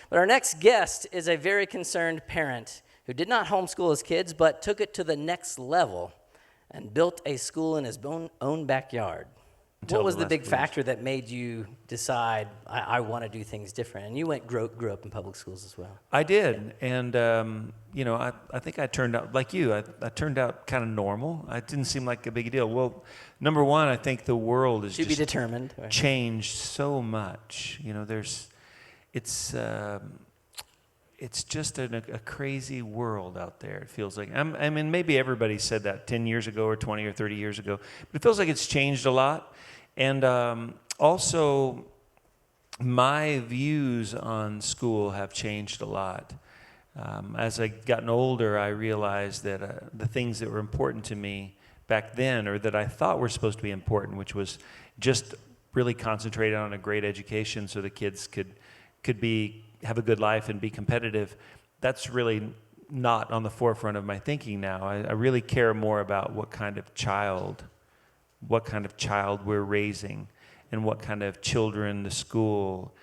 But our next guest is a very concerned parent who did not homeschool his kids, but took it to the next level and built a school in his own backyard. What was the big factor that made you decide, I want to do things different? And you grew up in public schools as well. I did, and I think I turned out, like you, I turned out kind of normal. I didn't seem like a big deal. Well, number one, I think the world has To be determined. changed so much. It's just a crazy world out there, it feels like. I mean, maybe everybody said that 10 years ago or 20 or 30 years ago, but it feels like it's changed a lot. And also, my views on school have changed a lot. As I've gotten older, I realized that the things that were important to me back then, or that I thought were supposed to be important, which was just really concentrated on a great education so the kids could have a good life and be competitive, that's really not on the forefront of my thinking now. I really care more about what kind of child we're raising, and what kind of children the school,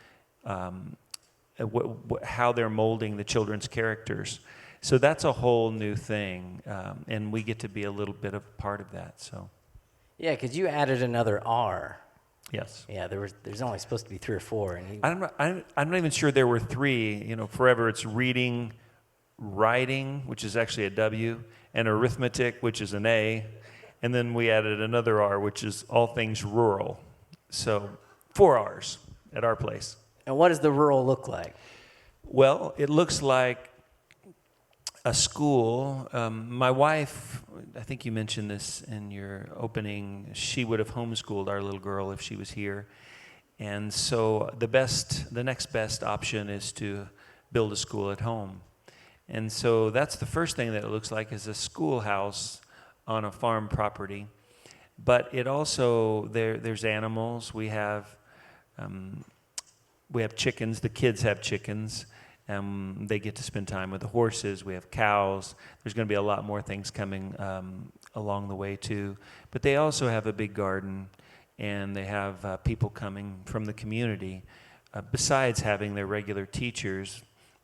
how they're molding the children's characters. So that's a whole new thing, and we get to be a little bit of part of that. So, yeah, because you added another R. Yes. Yeah, there's only supposed to be 3 or 4, and I'm not even sure there were 3. Forever it's reading, writing, which is actually a W, and arithmetic, which is an A. And then we added another R, which is all things rural. So 4 R's at our place. And what does the rural look like? Well, it looks like a school. My wife, I think you mentioned this in your opening, she would have homeschooled our little girl if she was here. And so the next best option is to build a school at home. And so that's the first thing that it looks like, is a schoolhouse on a farm property. But it also, there's animals. We have chickens. The kids have chickens. They get to spend time with the horses. We have cows. There's going to be a lot more things coming along the way too. But they also have a big garden, and they have people coming from the community. Besides having their regular teachers,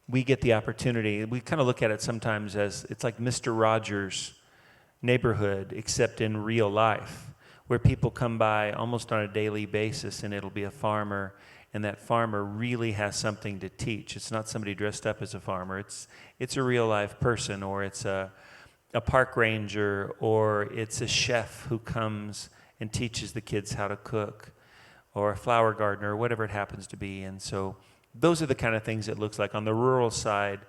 we get the opportunity. We kind of look at it sometimes as it's like Mr. Rogers' neighborhood, except in real life, where people come by almost on a daily basis, and it'll be a farmer, and that farmer really has something to teach. It's not somebody dressed up as a farmer. It's a real life person, or it's a park ranger, or it's a chef who comes and teaches the kids how to cook, or a flower gardener, or whatever it happens to be. And so those are the kind of things it looks like on the rural side.